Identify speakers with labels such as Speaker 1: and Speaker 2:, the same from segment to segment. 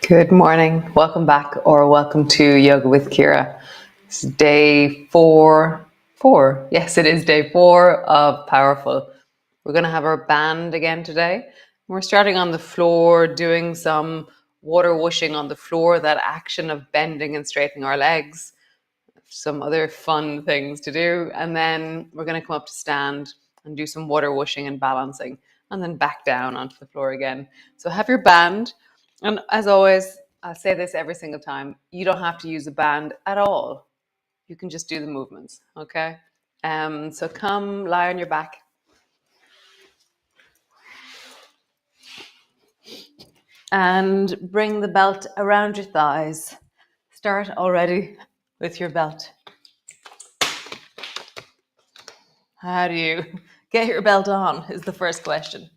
Speaker 1: Good morning. Welcome back or welcome to Yoga with Ciara. This is day four. Yes, it is day 4 of Powerful. We're going to have our band again today. We're starting on the floor, doing some water whooshing on the floor, that action of bending and straightening our legs, some other fun things to do. And then we're going to come up to stand and do some water whooshing and balancing, and then back down onto the floor again. So have your band. And as always, I'll say this every single time, you don't have to use a band at all. You can just do the movements, okay? So come lie on your back. And bring the belt around your thighs. Start already with your belt. How do you get your belt on is the first question.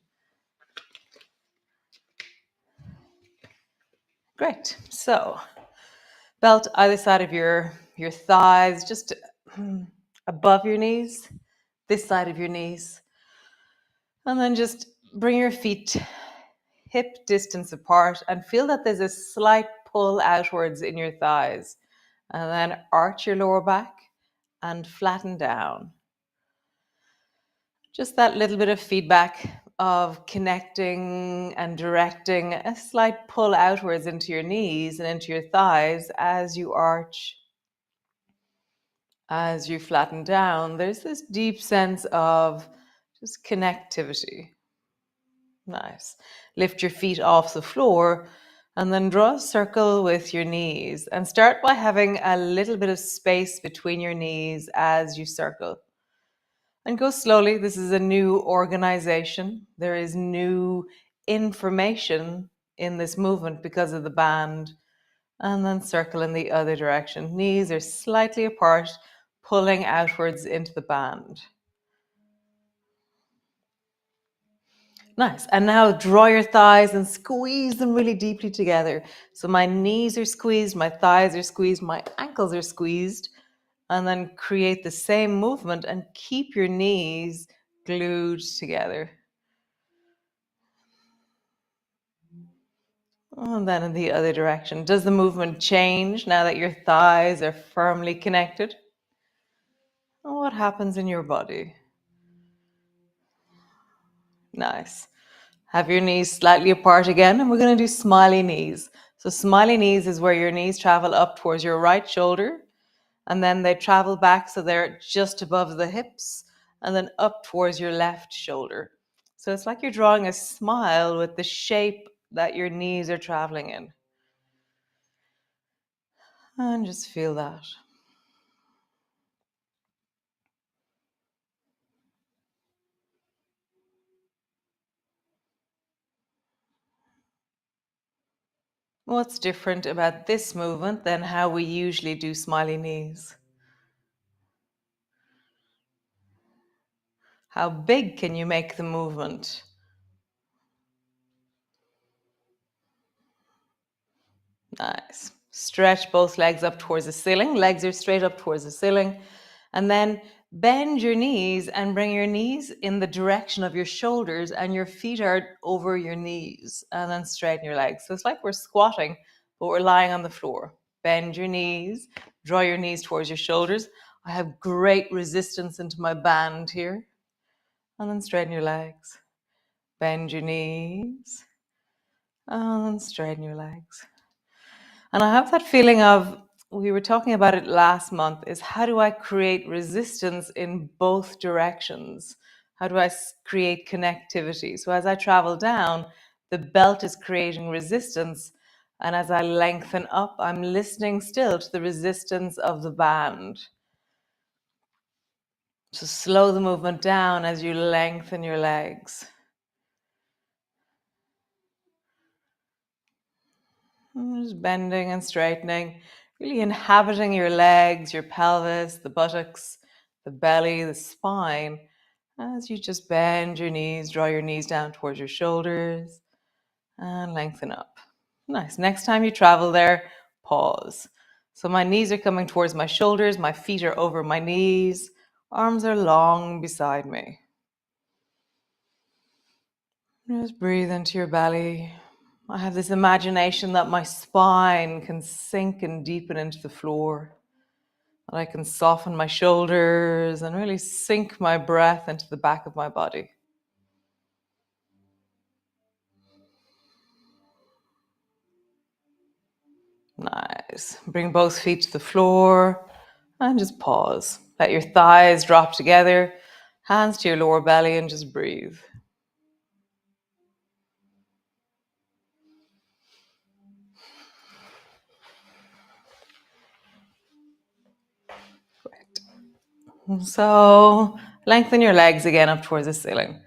Speaker 1: Great. So, belt either side of your thighs, just above your knees, this side of your knees. And then just bring your feet hip distance apart and feel that there's a slight pull outwards in your thighs. And then arch your lower back and flatten down. Just that little bit of feedback of connecting and directing a slight pull outwards into your knees and into your thighs as you arch. As you flatten down, there's this deep sense of just connectivity. Nice. Lift your feet off the floor and then draw a circle with your knees and start by having a little bit of space between your knees as you circle. And go slowly. This is a new organization. There is new information in this movement because of the band. And then circle in the other direction. Knees are slightly apart, pulling outwards into the band. Nice. And now draw your thighs and squeeze them really deeply together. So my knees are squeezed, my thighs are squeezed, my ankles are squeezed. And then create the same movement and keep your knees glued together. And then in the other direction. Does the movement change now that your thighs are firmly connected? And what happens in your body? Nice. Have your knees slightly apart again, and we're going to do smiley knees. So smiley knees is where your knees travel up towards your right shoulder, and then they travel back so they're just above the hips, and then up towards your left shoulder. So it's like you're drawing a smile with the shape that your knees are traveling in. And just feel that. What's different about this movement than how we usually do smiley knees? How big can you make the movement? Nice. Stretch both legs up towards the ceiling. Legs are straight up towards the ceiling. And then bend your knees and bring your knees in the direction of your shoulders, and your feet are over your knees. And then straighten your legs. So it's like we're squatting, but we're lying on the floor. Bend your knees. Draw your knees towards your shoulders. I have great resistance into my band here. And then straighten your legs. Bend your knees. And then straighten your legs. And I have that feeling of, we were talking about it last month, is how do I create resistance in both directions? How do I create connectivity? So as I travel down, the belt is creating resistance. And as I lengthen up, I'm listening still to the resistance of the band. So slow the movement down as you lengthen your legs. Just bending and straightening, really inhabiting your legs, your pelvis, the buttocks, the belly, the spine, as you just bend your knees, draw your knees down towards your shoulders, and lengthen up. Nice. Next time you travel there, pause. So my knees are coming towards my shoulders, my feet are over my knees, arms are long beside me. Just breathe into your belly. I have this imagination that my spine can sink and deepen into the floor. And I can soften my shoulders and really sink my breath into the back of my body. Nice. Bring both feet to the floor and just pause. Let your thighs drop together, hands to your lower belly, and just breathe. Great. So lengthen your legs again up towards the ceiling.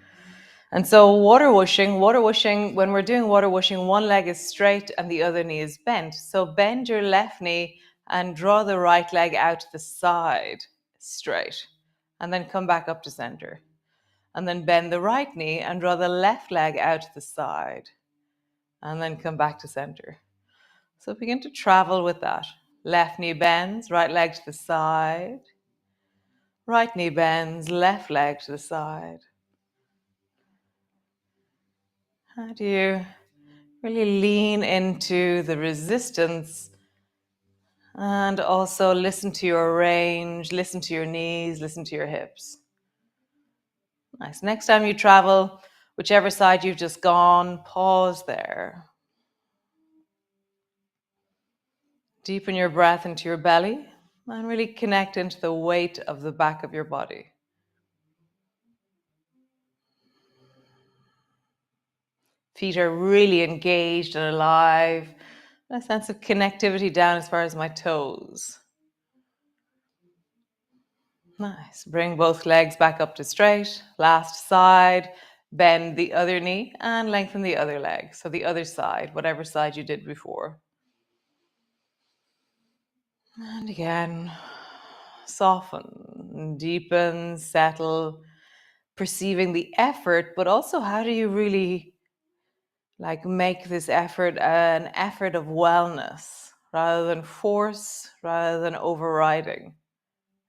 Speaker 1: And so water whooshing, when we're doing water whooshing, one leg is straight and the other knee is bent. So bend your left knee and draw the right leg out to the side straight. And then come back up to center. And then bend the right knee and draw the left leg out to the side. And then come back to center. So begin to travel with that. Left knee bends, right leg to the side. Right knee bends, left leg to the side. How do you really lean into the resistance and also listen to your range, listen to your knees, listen to your hips. Nice. Next time you travel, whichever side you've just gone, pause there. Deepen your breath into your belly and really connect into the weight of the back of your body. Feet are really engaged and alive. A sense of connectivity down as far as my toes. Nice. Bring both legs back up to straight. Last side. Bend the other knee and lengthen the other leg. So the other side, whatever side you did before. And again, soften, deepen, settle, perceiving the effort, but also how do you really make this effort an effort of wellness rather than force, rather than overriding.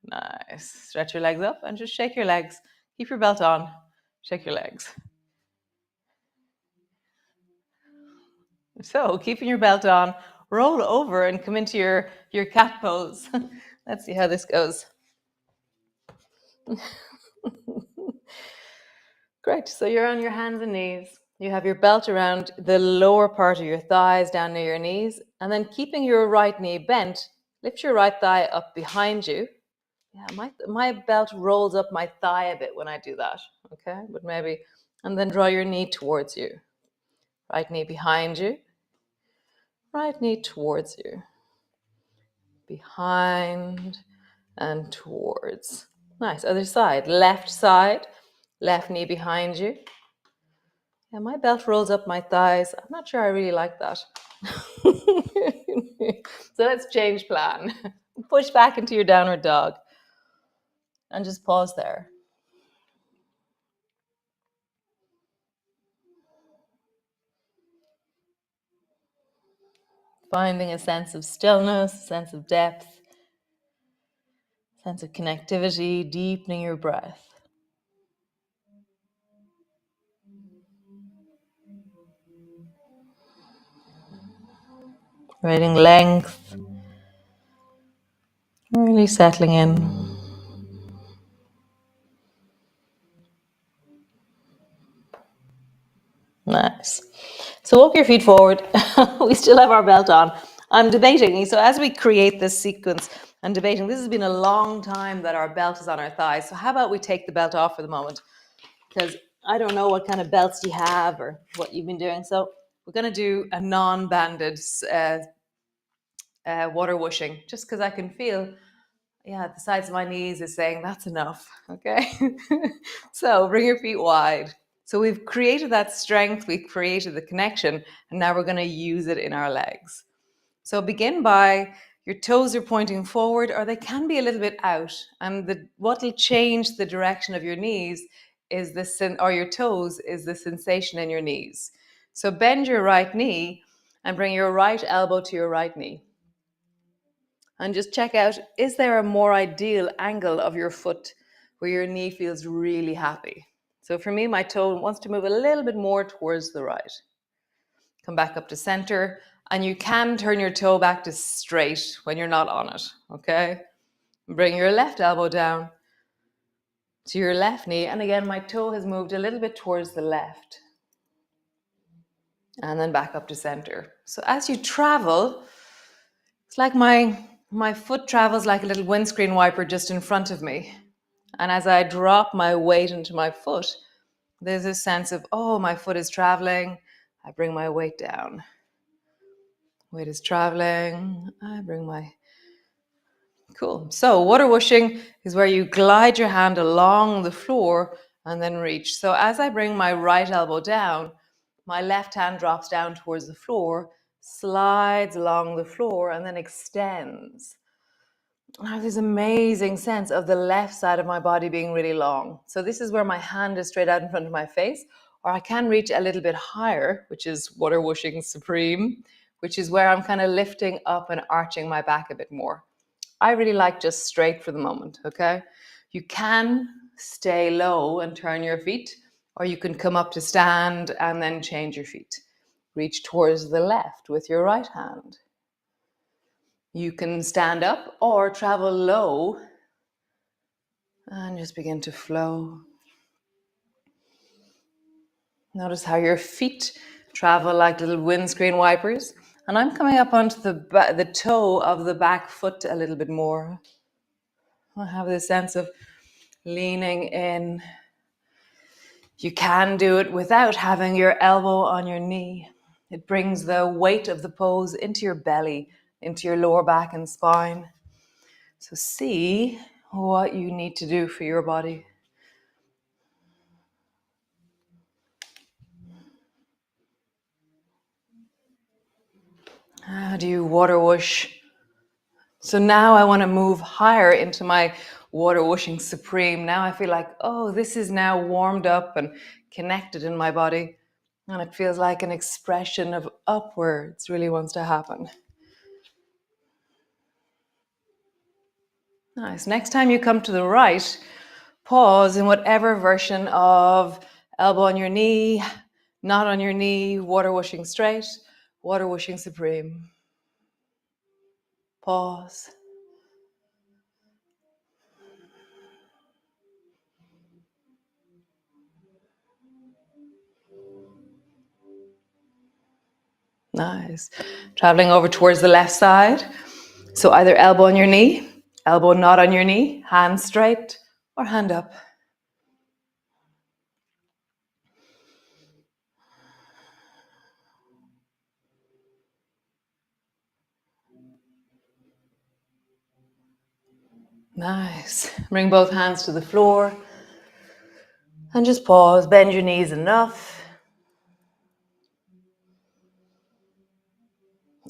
Speaker 1: Nice. Stretch your legs up and just shake your legs. Keep your belt on. Shake your legs. So, keeping your belt on, roll over and come into your cat pose. Let's see how this goes. Great. So you're on your hands and knees. You have your belt around the lower part of your thighs down near your knees. And then keeping your right knee bent, lift your right thigh up behind you. Yeah, my belt rolls up my thigh a bit when I do that. Okay, but maybe. And then draw your knee towards you. Right knee behind you. Right knee towards you. Behind and towards. Nice. Other side. Left side. Left knee behind you. Yeah, my belt rolls up my thighs. I'm not sure I really like that. So let's change plan. Push back into your downward dog. And just pause there. Finding a sense of stillness, a sense of depth, sense of connectivity, deepening your breath. Creating length, really settling in. Nice. So walk your feet forward. We still have our belt on. I'm debating. So as we create this sequence, I'm debating. This has been a long time that our belt is on our thighs. So how about we take the belt off for the moment? Because I don't know what kind of belts you have or what you've been doing. So we're going to do a non-banded water whooshing, just because I can feel, the sides of my knees is saying that's enough. Okay. So bring your feet wide. So we've created that strength, we've created the connection, and now we're going to use it in our legs. So begin by your toes are pointing forward, or they can be a little bit out. And what will change the direction of your knees is or your toes is the sensation in your knees. So bend your right knee and bring your right elbow to your right knee. And just check out, is there a more ideal angle of your foot where your knee feels really happy? So for me, my toe wants to move a little bit more towards the right. Come back up to center. And you can turn your toe back to straight when you're not on it, okay? Bring your left elbow down to your left knee. And again, my toe has moved a little bit towards the left. And then back up to center. So as you travel, it's like my foot travels like a little windscreen wiper just in front of me. And as I drop my weight into my foot, there's a sense of, oh, my foot is traveling. I bring my weight down. Weight is traveling. I bring my... Cool. So water whooshing is where you glide your hand along the floor and then reach. So as I bring my right elbow down, my left hand drops down towards the floor, slides along the floor, and then extends. I have this amazing sense of the left side of my body being really long. So this is where my hand is straight out in front of my face, or I can reach a little bit higher, which is water whooshing supreme, which is where I'm kind of lifting up and arching my back a bit more. I really like just straight for the moment, okay? You can stay low and turn your feet, or you can come up to stand and then change your feet. Reach towards the left with your right hand. You can stand up or travel low and just begin to flow. Notice how your feet travel like little windscreen wipers. And I'm coming up onto the toe of the back foot a little bit more. I have this sense of leaning in. You can do it without having your elbow on your knee. It brings the weight of the pose into your belly, into your lower back and spine. So see what you need to do for your body. How do you water whoosh? So now I want to move higher into my water whooshing supreme. Now I feel like, oh, this is now warmed up and connected in my body. And it feels like an expression of upwards really wants to happen. Nice. Next time you come to the right, pause in whatever version of elbow on your knee, not on your knee, water whooshing straight, water whooshing supreme. Pause. Nice. Traveling over towards the left side. So either elbow on your knee, elbow not on your knee, hand straight or hand up. Nice. Bring both hands to the floor and just pause. Bend your knees enough.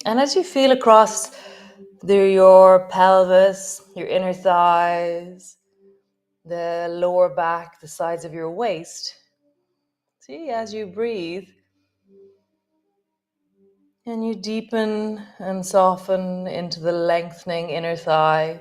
Speaker 1: And as you feel across your pelvis, your inner thighs, the lower back, the sides of your waist, see as you breathe and you deepen and soften into the lengthening inner thigh.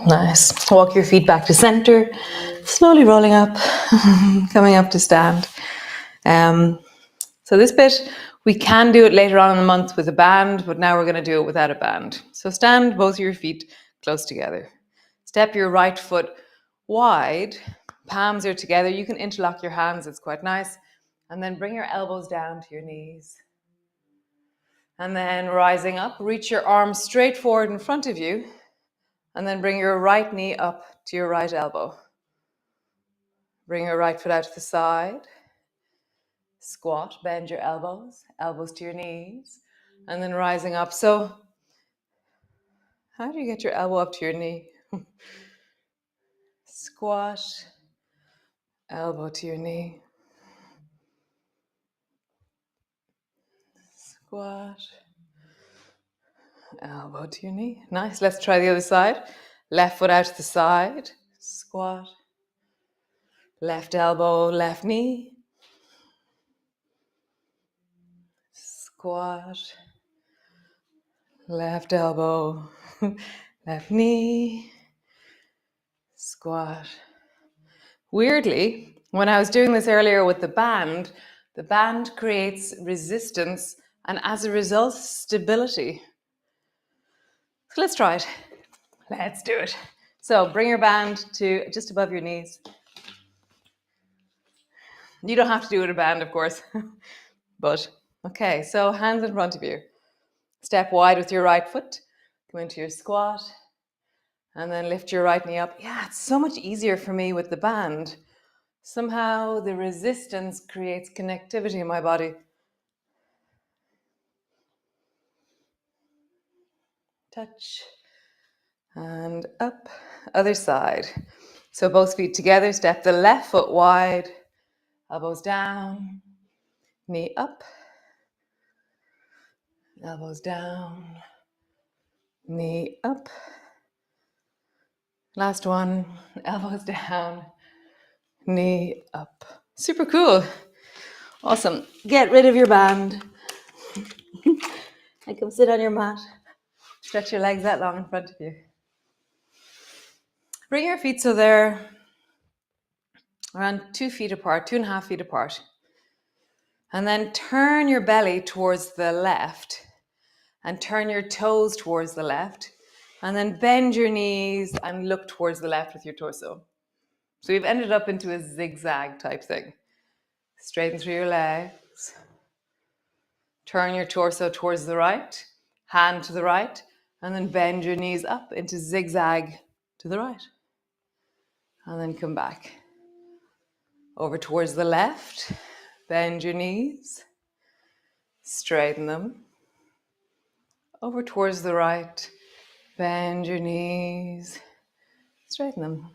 Speaker 1: Nice. Walk your feet back to center, slowly rolling up, coming up to stand. So this bit, we can do it later on in the month with a band, but now we're going to do it without a band. So stand both of your feet close together. Step your right foot wide, palms are together. You can interlock your hands, it's quite nice. And then bring your elbows down to your knees. And then rising up, reach your arms straight forward in front of you. And then bring your right knee up to your right elbow. Bring your right foot out to the side. Squat, bend your elbows, elbows to your knees, and then rising up. So how do you get your elbow up to your knee? Squat, elbow to your knee. Squat, elbow to your knee. Nice. Let's try the other side. Left foot out to the side. Squat, Left elbow, left knee. Squat. Left elbow, left knee. Squat. Weirdly, when I was doing this earlier with the band creates resistance and as a result, stability. So let's try it. Let's do it. So bring your band to just above your knees. You don't have to do it in a band, of course. But, okay, so hands in front of you. Step wide with your right foot. Go into your squat. And then lift your right knee up. Yeah, it's so much easier for me with the band. Somehow the resistance creates connectivity in my body. Touch. And up. Other side. So both feet together. Step the left foot wide. Elbows down. Knee up. Elbows down. Knee up. Last one. Elbows down. Knee up. Super cool. Awesome. Get rid of your band. And come sit on your mat. Stretch your legs that long in front of you. Bring your feet so they're around 2 feet apart, 2.5 feet apart. And then turn your belly towards the left and turn your toes towards the left. And then bend your knees and look towards the left with your torso. So you've ended up into a zigzag type thing. Straighten through your legs. Turn your torso towards the right, hand to the right, and then bend your knees up into zigzag to the right. And then come back. Over towards the left, bend your knees, straighten them. Over towards the right, bend your knees, straighten them.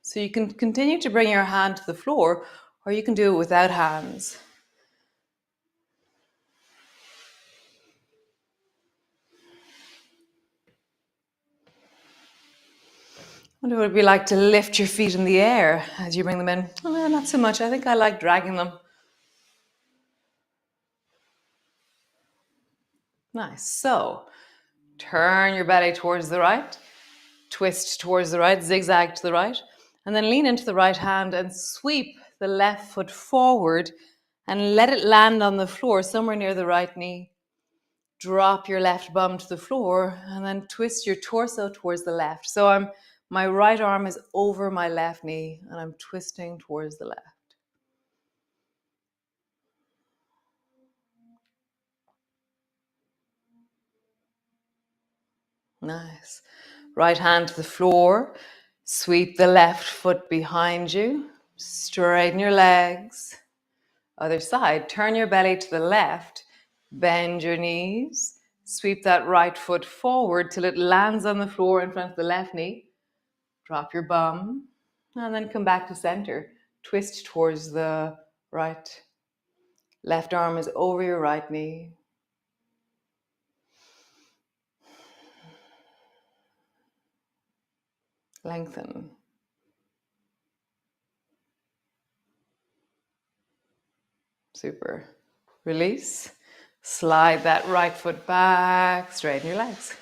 Speaker 1: So you can continue to bring your hand to the floor, or you can do it without hands. I wonder what it would be like to lift your feet in the air as you bring them in. Oh, not so much. I think I like dragging them. Nice. So turn your belly towards the right, twist towards the right, zigzag to the right, and then lean into the right hand and sweep the left foot forward and let it land on the floor somewhere near the right knee. Drop your left bum to the floor and then twist your torso towards the left. So my right arm is over my left knee and I'm twisting towards the left. Nice. Right hand to the floor. Sweep the left foot behind you. Straighten your legs. Other side. Turn your belly to the left. Bend your knees. Sweep that right foot forward till it lands on the floor in front of the left knee. Drop your bum. And then come back to center. Twist towards the right. Left arm is over your right knee. Lengthen. Super. Release. Slide that right foot back. Straighten your legs.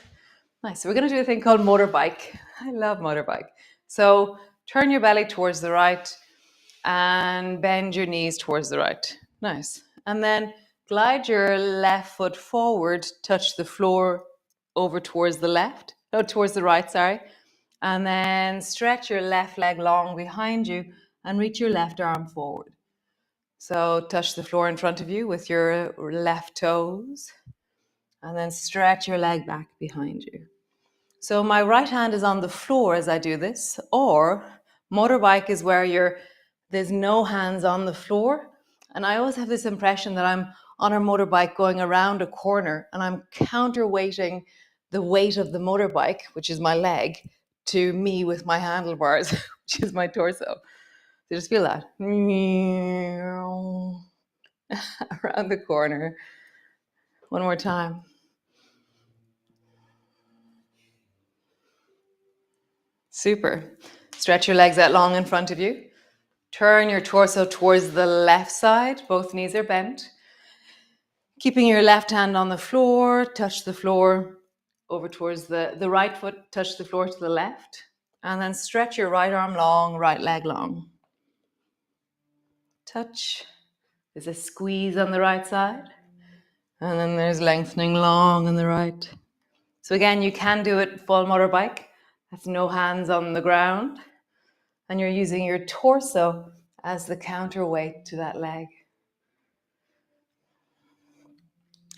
Speaker 1: Nice. So we're going to do a thing called motorbike. I love motorbike. So turn your belly towards the right and bend your knees towards the right. Nice. And then glide your left foot forward, touch the floor over towards the left. No, towards the right, sorry. And then stretch your left leg long behind you and reach your left arm forward. So touch the floor in front of you with your left toes and then stretch your leg back behind you. So my right hand is on the floor as I do this, or motorbike is where there's no hands on the floor. And I always have this impression that I'm on a motorbike going around a corner and I'm counterweighting the weight of the motorbike, which is my leg, to me with my handlebars, which is my torso. So just feel that. Around the corner. One more time. Super. Stretch your legs out long in front of you. Turn your torso towards the left side. Both knees are bent. Keeping your left hand on the floor, touch the floor over towards the right foot, touch the floor to the left. And then stretch your right arm long, right leg long. Touch. There's a squeeze on the right side. And then there's lengthening long on the right. So again, you can do it full motorbike. That's no hands on the ground. And you're using your torso as the counterweight to that leg.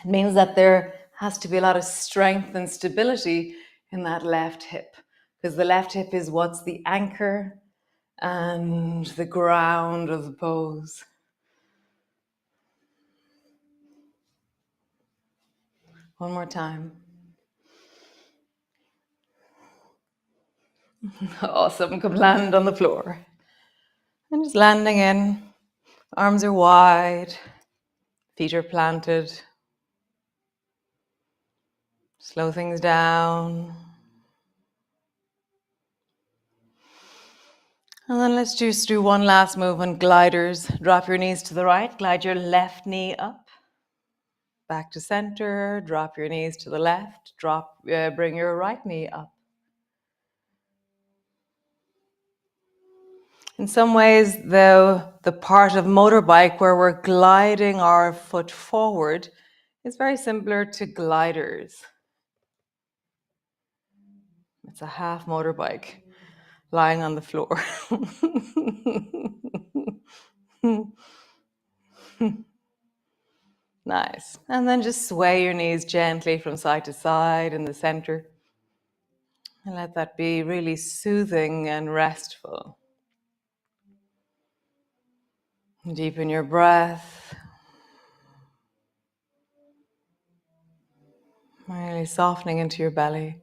Speaker 1: It means that there has to be a lot of strength and stability in that left hip, because the left hip is what's the anchor and the ground of the pose. One more time. Awesome. Come land on the floor. And just landing in. Arms are wide. Feet are planted. Slow things down. And then let's just do one last movement. Gliders. Drop your knees to the right. Glide your left knee up. Back to center. Drop your knees to the left. Bring your right knee up. In some ways, the part of motorbike where we're gliding our foot forward is very similar to gliders. It's a half motorbike lying on the floor. Nice. And then just sway your knees gently from side to side in the center. And let that be really soothing and restful. Deepen your breath. Really softening into your belly.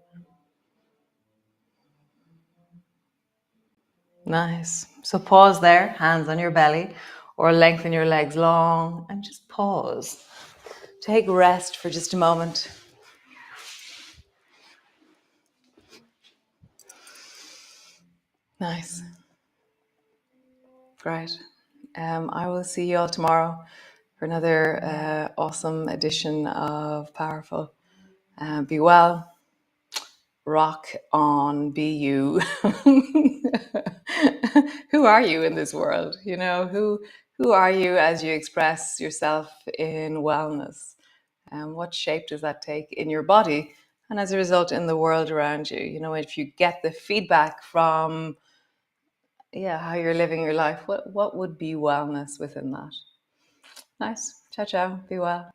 Speaker 1: Nice. So pause there, hands on your belly, or lengthen your legs long and just pause. Take rest for just a moment. Nice. Great. I will see you all tomorrow for another awesome edition of Powerful. Be well. Rock on, be you. Who are you in this world? You know, who are you as you express yourself in wellness? And what shape does that take in your body? And as a result, in the world around you. You know, if you get the feedback from how you're living your life, what would be wellness within that? Nice. Ciao, ciao. Be well.